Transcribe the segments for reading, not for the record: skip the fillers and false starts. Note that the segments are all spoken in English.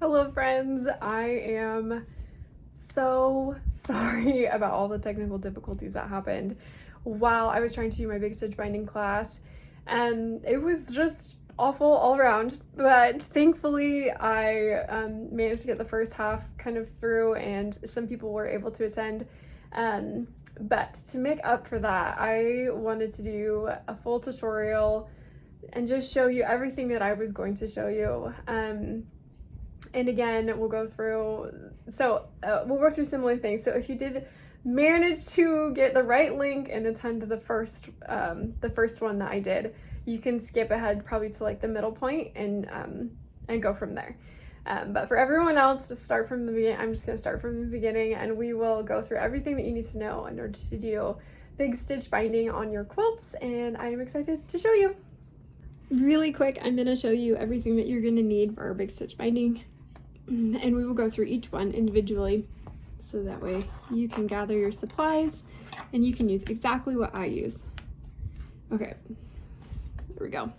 Hello friends, I am so sorry about all the technical difficulties that happened while I was trying to do my big stitch binding class, and it was just awful all around, but thankfully I managed to get the first half kind of through and some people were able to attend. But to make up for that, I wanted to do a full tutorial and just show you everything that I was going to show you. And again, we'll go through similar things. So if you did manage to get the right link and attend the first one that I did, you can skip ahead probably to like the middle point and go from there. But for everyone else, just start from the beginning. I'm just going to start from the beginning, and we will go through everything that you need to know in order to do big stitch binding on your quilts, and I am excited to show you. Really quick, I'm going to show you everything that you're going to need for our big stitch binding, and we will go through each one individually so that way you can gather your supplies and you can use exactly what I use. Okay, there we go.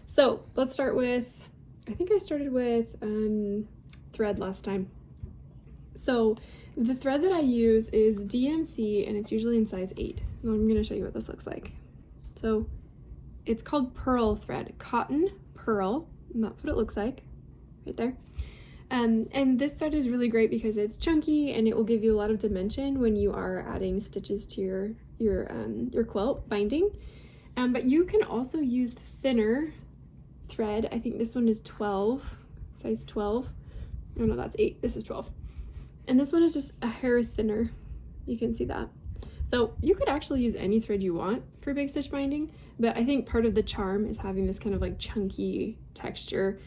So let's start with, I think I started with thread last time. So the thread that I use is DMC and it's usually in size 8. And I'm going to show you what this looks like. So it's called pearl thread, cotton pearl, and that's what it looks like right there. And this thread is really great because it's chunky and it will give you a lot of dimension when you are adding stitches to your quilt binding. But you can also use thinner thread. I think this one is 12, size 12. Oh no, that's 8. This is 12. And this one is just a hair thinner. You can see that. So you could actually use any thread you want for big stitch binding, but I think part of the charm is having this kind of like chunky texture.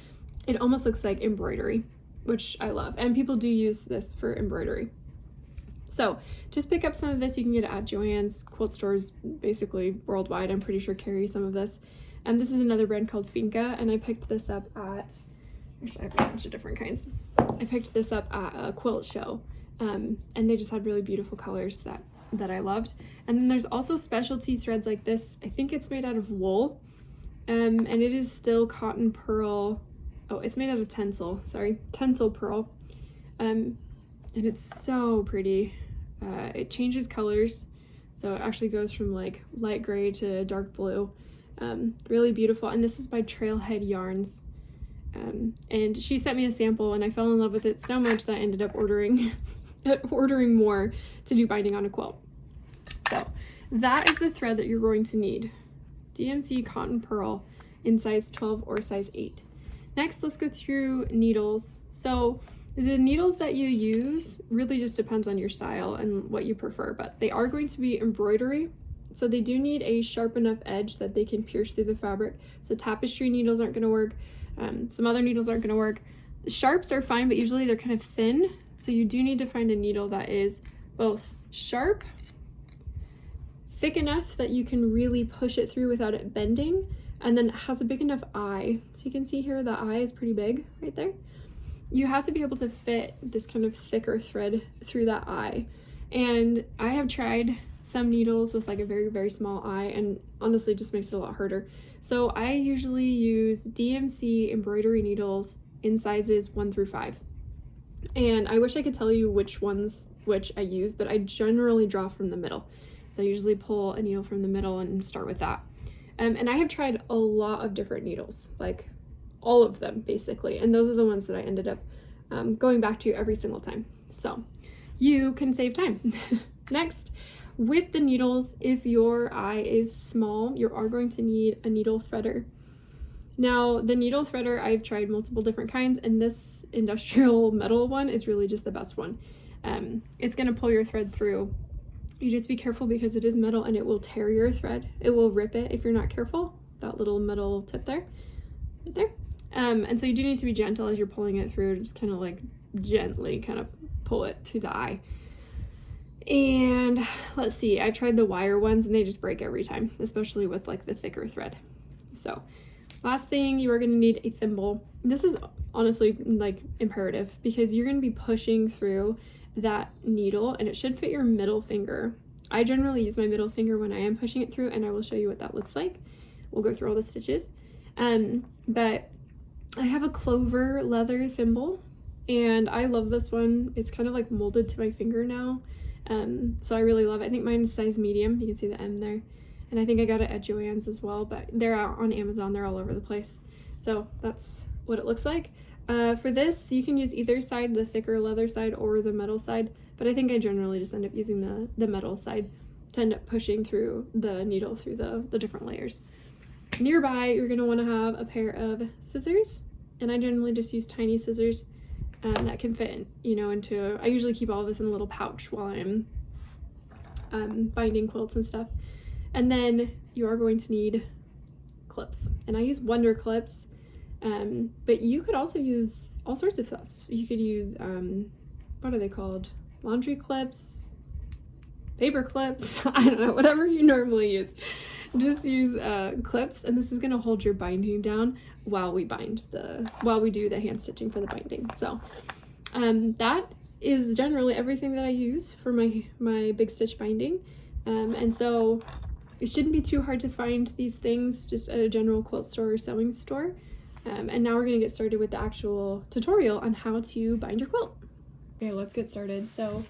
It almost looks like embroidery, which I love, and people do use this for embroidery. So just pick up some of this. You can get it at Joann's, quilt stores basically worldwide, I'm pretty sure, carry some of this. And this is another brand called Finca, and I picked this up at, actually I have a bunch of different kinds. I picked this up at a quilt show, and they just had really beautiful colors that I loved. And then there's also specialty threads like this. I think it's made out of wool, and it is still cotton pearl. Oh, it's made out of tencel pearl. And it's so pretty. It changes colors. So it actually goes from like light gray to dark blue. Really beautiful. And this is by Trailhead Yarns. And she sent me a sample and I fell in love with it so much that I ended up ordering more to do binding on a quilt. So that is the thread that you're going to need. DMC cotton pearl in size 12 or size 8. Next, let's go through needles. So the needles that you use really just depends on your style and what you prefer, but they are going to be embroidery. So they do need a sharp enough edge that they can pierce through the fabric. So tapestry needles aren't going to work. Some other needles aren't going to work. The sharps are fine, but usually they're kind of thin. So you do need to find a needle that is both sharp, thick enough that you can really push it through without it bending, and then it has a big enough eye. So you can see here the eye is pretty big right there. You have to be able to fit this kind of thicker thread through that eye. And I have tried some needles with like a very, very small eye, and honestly just makes it a lot harder. So I usually use DMC embroidery needles in sizes 1 through 5. And I wish I could tell you which I use, but I generally draw from the middle. So I usually pull a needle from the middle and start with that. And I have tried a lot of different needles, like all of them basically. And those are the ones that I ended up going back to every single time. So you can save time. Next, with the needles, if your eye is small, you are going to need a needle threader. Now, the needle threader, I've tried multiple different kinds, and this industrial metal one is really just the best one. It's going to pull your thread through. You just be careful because it is metal and it will tear your thread. It will rip it if you're not careful. That little metal tip there, right there. And so you do need to be gentle as you're pulling it through, just kind of like gently kind of pull it through the eye. And let's see, I've tried the wire ones and they just break every time, especially with like the thicker thread. So last thing, you are going to need a thimble. This is honestly like imperative because you're going to be pushing through that needle and it should fit your middle finger. I generally use my middle finger when I am pushing it through, and I will show you what that looks like. We'll go through all the stitches. But I have a clover leather thimble. and I love this one. It's kind of like molded to my finger now, so I really love it. I think mine's size medium. You can see the M there, and I think I got it at Joann's as well, but they're out on Amazon. They're all over the place. So that's what it looks like. For this, you can use either side, the thicker leather side or the metal side, but I think I generally just end up using the metal side to end up pushing through the needle through the different layers. Nearby, you're going to want to have a pair of scissors, and I generally just use tiny scissors that can fit, into, I usually keep all of this in a little pouch while I'm binding quilts and stuff. And then you are going to need clips, and I use Wonder clips, but you could also use all sorts of stuff. You could use, what are they called? Laundry clips, paper clips, I don't know, whatever you normally use. Just use clips, and this is going to hold your binding down while we do the hand stitching for the binding. So that is generally everything that I use for my big stitch binding, and so it shouldn't be too hard to find these things just at a general quilt store or sewing store. And now we're going to get started with the actual tutorial on how to bind your quilt. Okay, let's get started. So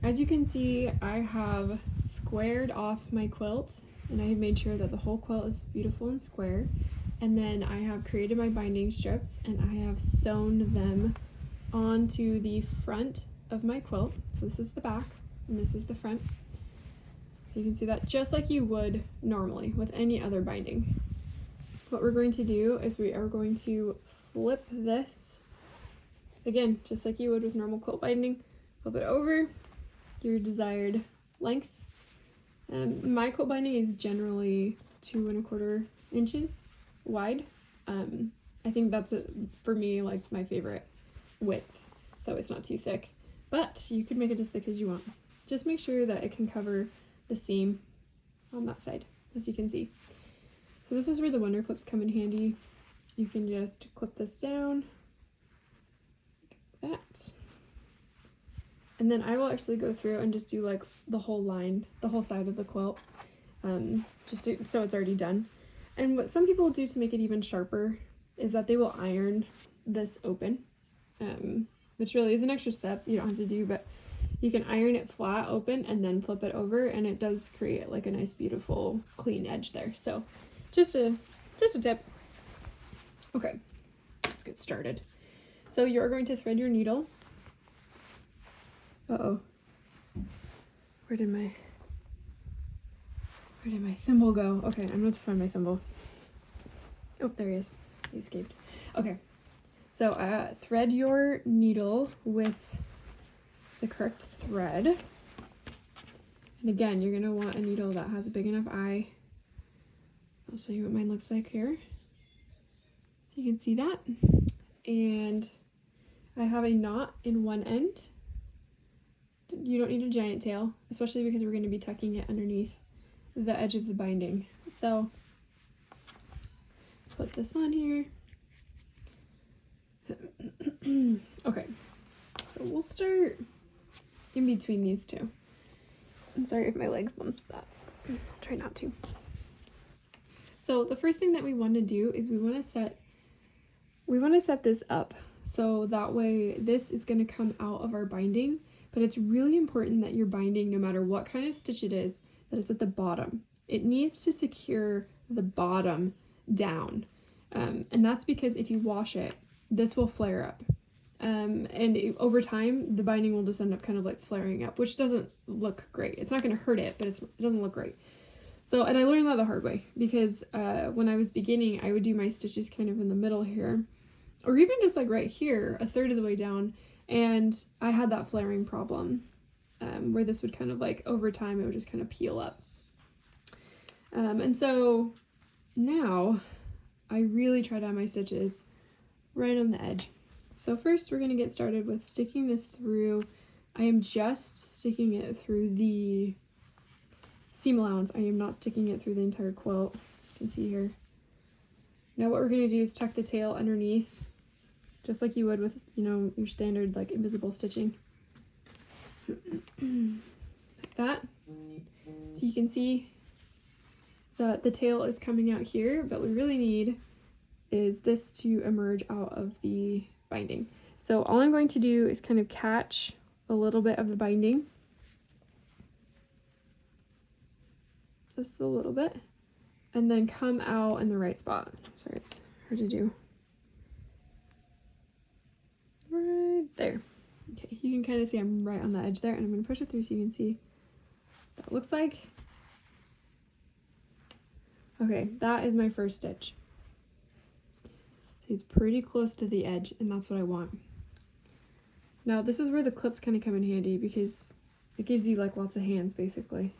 as you can see, I have squared off my quilt, and I have made sure that the whole quilt is beautiful and square. And then I have created my binding strips, and I have sewn them onto the front of my quilt. So this is the back, and this is the front. So you can see that just like you would normally with any other binding. What we're going to do is we are going to flip this, again, just like you would with normal quilt binding, flip it over your desired length. My quilt binding is generally 2 1/4 inches wide. I think that's for me like my favorite width, so it's not too thick, but you could make it as thick as you want. Just make sure that it can cover the seam on that side, as you can see. So this is where the Wonder clips come in handy. You can just clip this down like that. And then I will actually go through and just do like the whole line, the whole side of the quilt, so it's already done. And what some people do to make it even sharper is that they will iron this open, which really is an extra step you don't have to do, but you can iron it flat open and then flip it over, and it does create like a nice, beautiful, clean edge there. So just a tip. Okay, let's get started. So you're going to thread your needle. Uh-oh. Where did my thimble go? Okay, I'm going to find my thimble. Oh, there he is. He escaped. Okay, so thread your needle with the correct thread. And again, you're going to want a needle that has a big enough eye. I'll show you what mine looks like here. So you can see that. And I have a knot in one end. You don't need a giant tail, especially because we're going to be tucking it underneath the edge of the binding. So put this on here. Okay, so we'll start in between these two. I'm sorry if my leg bumps that. I'll try not to. So the first thing that we want to do is we want to set this up, so that way this is going to come out of our binding. But it's really important that your binding, no matter what kind of stitch it is, that it's at the bottom. It needs to secure the bottom down. And that's because if you wash it, this will flare up. Over time, the binding will just end up kind of like flaring up, which doesn't look great. It's not going to hurt it, but it doesn't look great. So, and I learned that the hard way, because when I was beginning, I would do my stitches kind of in the middle here, or even just like right here, a third of the way down. And I had that flaring problem where this would kind of like, over time, it would just kind of peel up. And so now I really try to have my stitches right on the edge. So first we're going to get started with sticking this through. I am just sticking it through the seam allowance. I am not sticking it through the entire quilt. You can see here. Now what we're going to do is tuck the tail underneath, just like you would with, your standard like invisible stitching. Like that. So you can see that the tail is coming out here, but we really need is this to emerge out of the binding. So all I'm going to do is kind of catch a little bit of the binding. Just a little bit. And then come out in the right spot. Sorry, it's hard to do. Right there. Okay, you can kind of see I'm right on the edge there, and I'm going to push it through so you can see what that looks like. Okay, that is my first stitch. See, it's pretty close to the edge, and that's what I want. Now, this is where the clips kind of come in handy because it gives you like lots of hands basically.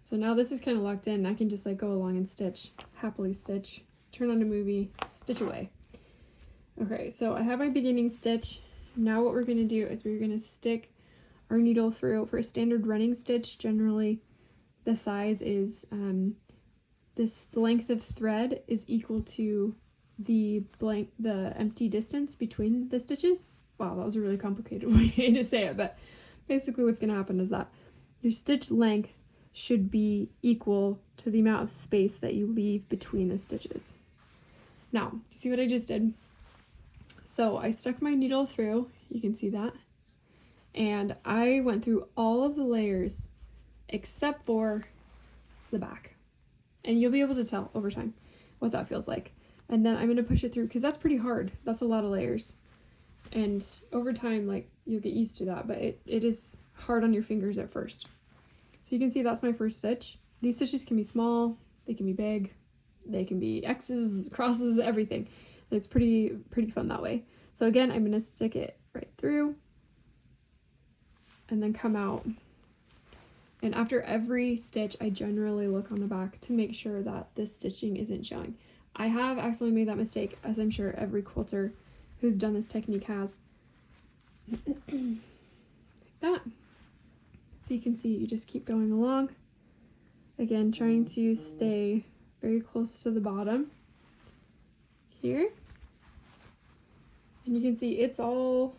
So now this is kind of locked in. I can just like go along and stitch, happily stitch, turn on a movie, stitch away. Okay, so I have my beginning stitch. Now what we're going to do is we're going to stick our needle through. For a standard running stitch, generally the size is, the length of thread is equal to the empty distance between the stitches. Wow, that was a really complicated way to say it, but basically what's going to happen is that your stitch length should be equal to the amount of space that you leave between the stitches. Now, do you see what I just did? So I stuck my needle through, you can see that, and I went through all of the layers except for the back. And you'll be able to tell over time what that feels like. And then I'm going to push it through because that's pretty hard. That's a lot of layers. And over time, like, you'll get used to that, but it is hard on your fingers at first. So you can see that's my first stitch. These stitches can be small, they can be big, they can be X's, crosses, everything. It's pretty fun that way. So again, I'm going to stick it right through and then come out. And after every stitch, I generally look on the back to make sure that this stitching isn't showing. I have accidentally made that mistake, as I'm sure every quilter who's done this technique has. Like that. So you can see, you just keep going along. Again, trying to stay very close to the bottom here. And you can see it's all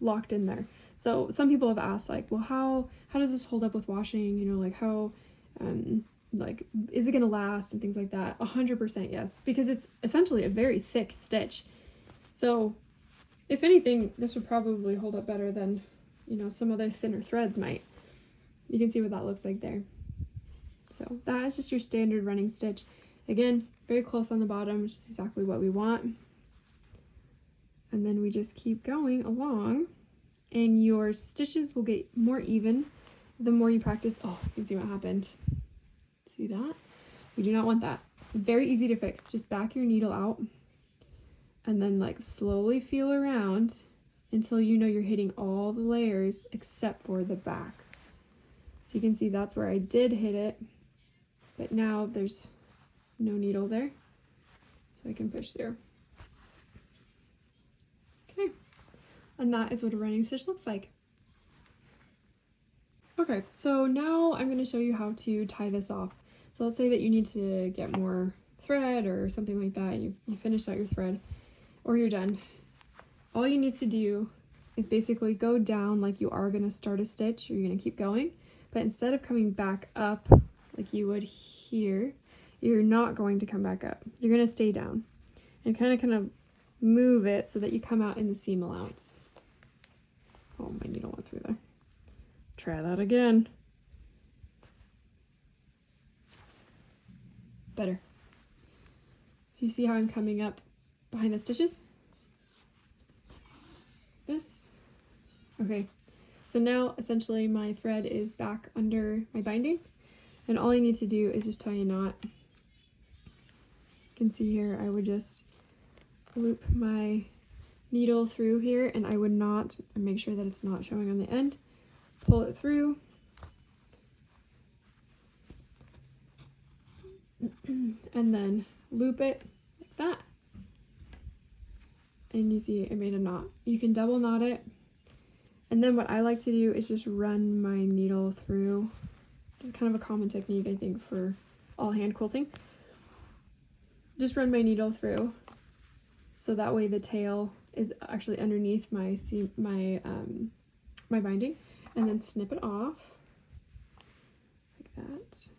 locked in there. So some people have asked, like, well, how does this hold up with washing? You know, like how, like, is it going to last and things like that? 100% yes, because it's essentially a very thick stitch. So if anything, this would probably hold up better than, you know, some other thinner threads might. You can see what that looks like there. So that is just your standard running stitch. Again, very close on the bottom, which is exactly what we want. And then we just keep going along, and your stitches will get more even the more you practice. Oh, you can see what happened. See that? We do not want that. Very easy to fix. Just back your needle out and then like slowly feel around until you know you're hitting all the layers except for the back. So you can see that's where I did hit it, but now there's no needle there, so I can push through. Okay, and that is what a running stitch looks like. Okay, so now I'm going to show you how to tie this off. So let's say that you need to get more thread or something like that, and you finished out your thread, or you're done. All you need to do is basically go down like you are going to start a stitch, or you're going to keep going, but instead of coming back up like you would here, you're not going to come back up. You're going to stay down and kind of move it so that you come out in the seam allowance. Oh, my needle went through there. Try that again. Better. So you see how I'm coming up behind the stitches? This. Okay, so now essentially my thread is back under my binding, and all I need to do is just tie a knot. You can see here I would just loop my needle through here, and I would not, and make sure that it's not showing on the end, pull it through, and then loop it like that, and you see I made a knot. You can double knot it, and then what I like to do is just run my needle through. Just kind of a common technique, I think, for all hand quilting. Just run my needle through, so that way the tail is actually underneath my my binding, and then snip it off like that.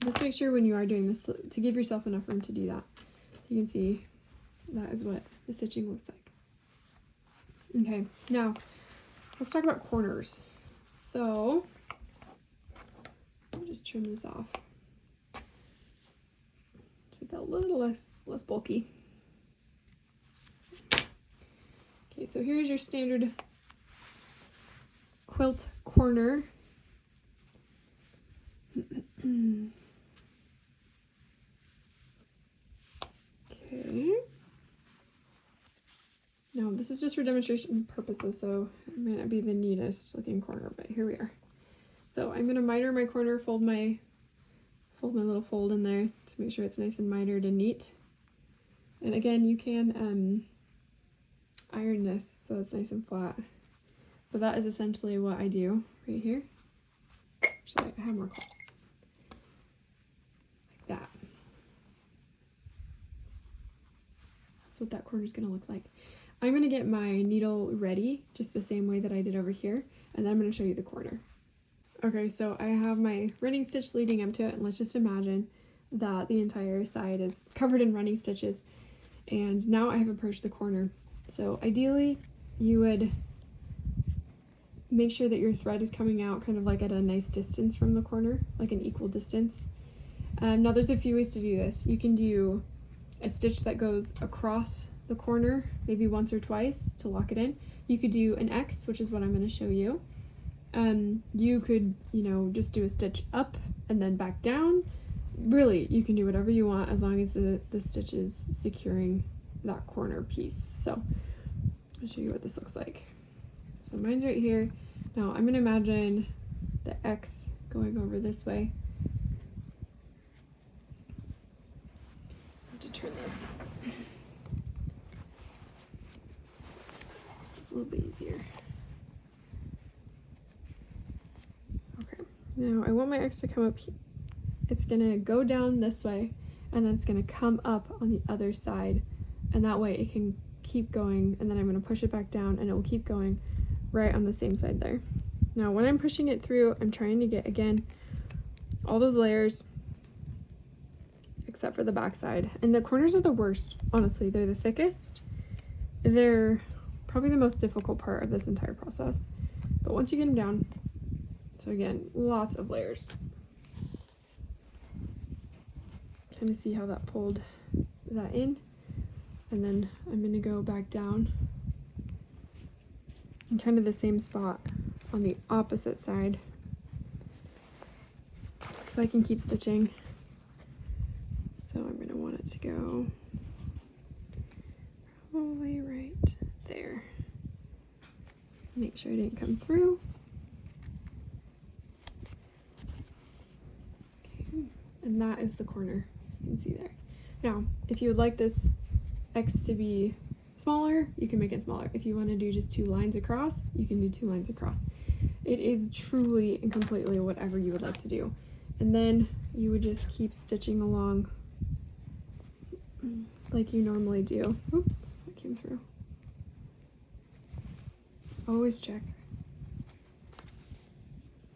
Just make sure when you are doing this to give yourself enough room to do that. You can see that is what the stitching looks like. Okay, now let's talk about corners. So let me just trim this off. Make that a little less bulky. Okay, so here's your standard quilt corner. Okay. Now this is just for demonstration purposes, so it might not be the neatest looking corner, but here we are. So I'm gonna miter my corner, fold my little fold in there to make sure it's nice and mitered and neat. And again, you can iron this so it's nice and flat. But that is essentially what I do right here. Actually, I have more clips. Like that. That's what that corner is going to look like. I'm going to get my needle ready just the same way that I did over here, and then I'm going to show you the corner. Okay, so I have my running stitch leading up to it, and let's just imagine that the entire side is covered in running stitches. And now I have approached the corner. So ideally, you would make sure that your thread is coming out kind of like at a nice distance from the corner, like an equal distance. Now there's a few ways to do this. You can do a stitch that goes across the corner, maybe once or twice to lock it in. You could do an X, which is what I'm going to show you. You could, just do a stitch up and then back down. Really, you can do whatever you want as long as the stitch is securing that corner piece. So I'll show you what this looks like. So mine's right here. Now I'm going to imagine the X going over this way. I have to turn this. It's a little bit easier. Okay, now I want my X to come up here. It's going to go down this way, and then it's going to come up on the other side, and that way it can keep going, and then I'm going to push it back down and it will keep going right on the same side there. Now when I'm pushing it through, I'm trying to get, again, all those layers except for the back side. And the corners are the worst, honestly. They're the thickest. They're probably the most difficult part of this entire process. But once you get them down, so again, lots of layers. Kind of see how that pulled that in. And then I'm going to go back down in kind of the same spot on the opposite side so I can keep stitching. So I'm going to want it to go probably right there. Make sure I didn't come through. Okay, and that is the corner you can see there. Now, if you would like this X to be smaller, you can make it smaller. If you want to do just 2 lines across, you can do 2 lines across. It is truly and completely whatever you would like to do. And then you would just keep stitching along like you normally do. Oops, that came through. Always check.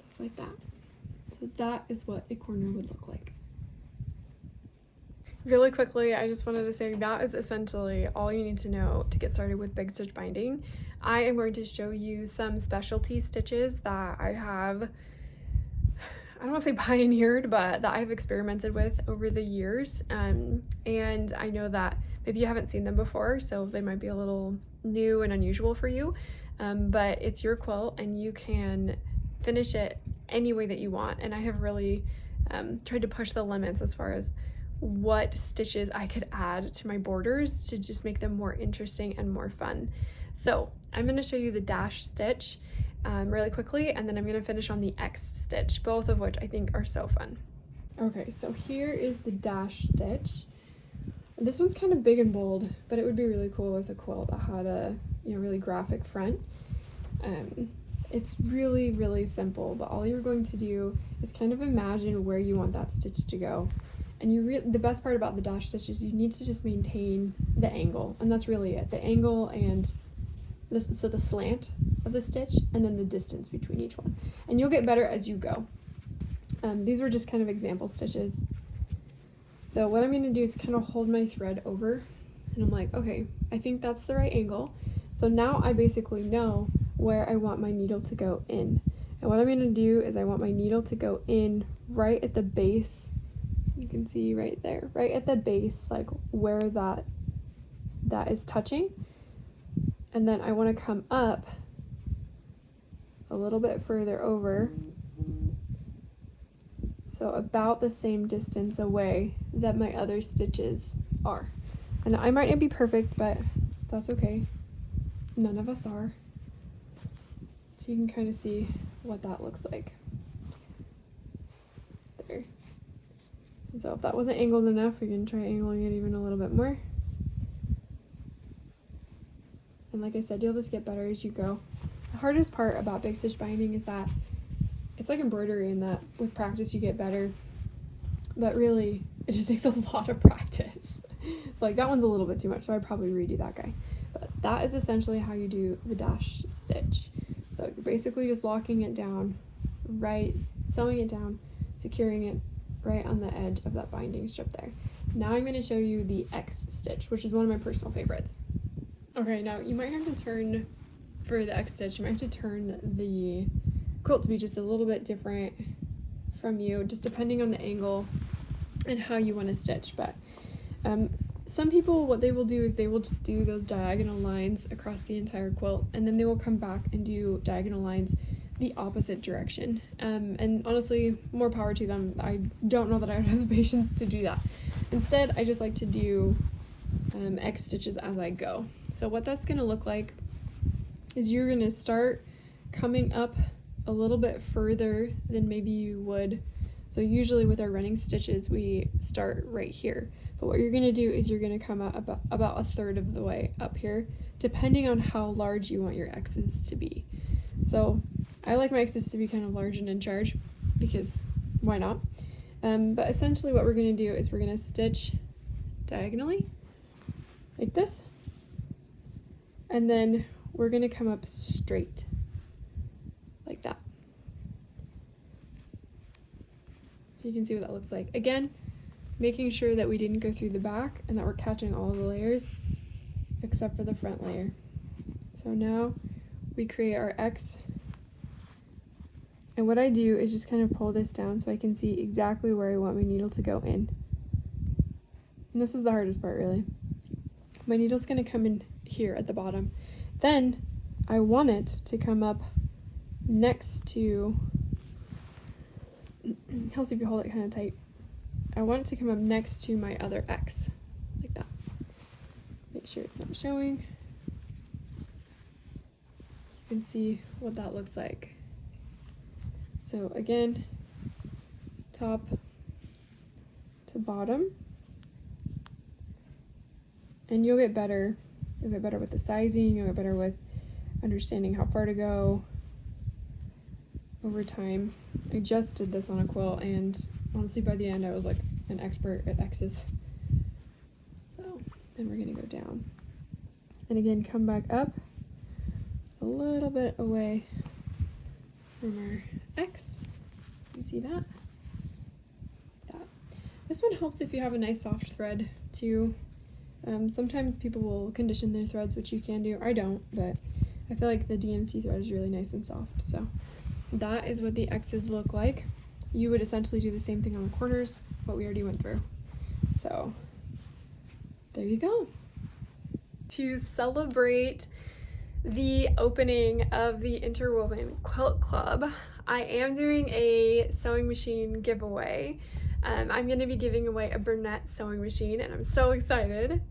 Just like that. So that is what a corner would look like. Really quickly, I just wanted to say that is essentially all you need to know to get started with big stitch binding. I am going to show you some specialty stitches that I have, I don't want to say pioneered, but that I've experimented with over the years. And I know that maybe you haven't seen them before, so they might be a little new and unusual for you. But it's your quilt and you can finish it any way that you want. And I have really tried to push the limits as far as what stitches I could add to my borders to just make them more interesting and more fun. So I'm going to show you the dash stitch really quickly, and then I'm going to finish on the X stitch, both of which I think are so fun. Okay, so here is the dash stitch. This one's kind of big and bold, but it would be really cool with a quilt that had a really graphic front. It's really, really simple, but all you're going to do is kind of imagine where you want that stitch to go. And the best part about the dash stitch is you need to just maintain the angle, and that's really it. The angle and the slant of the stitch, and then the distance between each one. And you'll get better as you go. These were just kind of example stitches. So what I'm going to do is kind of hold my thread over, and I'm like, okay, I think that's the right angle. So now I basically know where I want my needle to go in. And what I'm going to do is I want my needle to go in right at the base. You can see right there, right at the base, like where that is touching. And then I want to come up a little bit further over, so about the same distance away that my other stitches are. And I might not be perfect, but that's okay. None of us are. So you can kind of see what that looks like there. And so if that wasn't angled enough, we can try angling it even a little bit more. And like I said, you'll just get better as you go. The hardest part about big stitch binding is that it's like embroidery, in that with practice you get better, but really it just takes a lot of practice. So like that one's a little bit too much, so I'd probably redo that guy. But that is essentially how you do the dash stitch. So you're basically just locking it down, right, sewing it down, securing it right on the edge of that binding strip there. Now I'm going to show you the X stitch, which is one of my personal favorites. Okay, now you might have to turn, for the X stitch, you might have to turn the quilt to be just a little bit different from you, just depending on the angle and how you want to stitch. But some people, what they will do is they will just do those diagonal lines across the entire quilt, and then they will come back and do diagonal lines the opposite direction. And honestly, more power to them. I don't know that I would have the patience to do that. Instead, I just like to do X stitches as I go. So what that's going to look like is you're going to start coming up a little bit further than maybe you would. So usually with our running stitches, we start right here. But what you're going to do is you're going to come out about a third of the way up here, depending on how large you want your X's to be. So I like my X's to be kind of large and in charge, because why not? But essentially what we're going to do is we're going to stitch diagonally like this, and then we're going to come up straight like that. So you can see what that looks like. Again, making sure that we didn't go through the back and that we're catching all of the layers except for the front layer. So now we create our X, and what I do is just kind of pull this down so I can see exactly where I want my needle to go in. And this is the hardest part, really. My needle's going to come in here at the bottom. Then I want it to come up next to, helps if you hold it kind of tight. I want it to come up next to my other X, like that. Make sure it's not showing. You can see what that looks like. So again, top to bottom. And you'll get better. You'll get better with the sizing. You'll get better with understanding how far to go over time. I just did this on a quilt, and honestly by the end I was like an expert at X's. So then we're going to go down. And again, come back up a little bit away from our X. You can see that. This one helps if you have a nice soft thread too. Sometimes people will condition their threads, which you can do. I don't, but I feel like the DMC thread is really nice and soft. So that is what the X's look like. You would essentially do the same thing on the corners, what we already went through. So there you go. To celebrate the opening of the Interwoven Quilt Club, I am doing a sewing machine giveaway. I'm going to be giving away a Bernette sewing machine, and I'm so excited.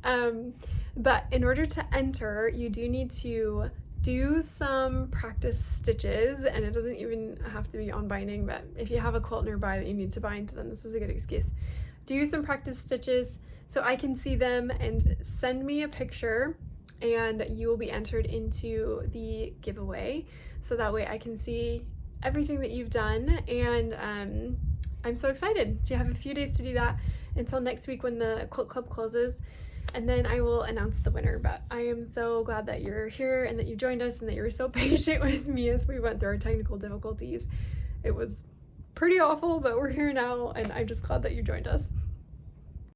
But in order to enter, you do need to do some practice stitches, and it doesn't even have to be on binding, but if you have a quilt nearby that you need to bind, then this is a good excuse. Do some practice stitches so I can see them, and send me a picture, and you will be entered into the giveaway, so that way I can see everything that you've done. And I'm so excited. So you have a few days to do that until next week when the quilt club closes, and then I will announce the winner. But I am so glad that you're here and that you joined us and that you were so patient with me as we went through our technical difficulties. It was pretty awful, but we're here now, and I'm just glad that you joined us.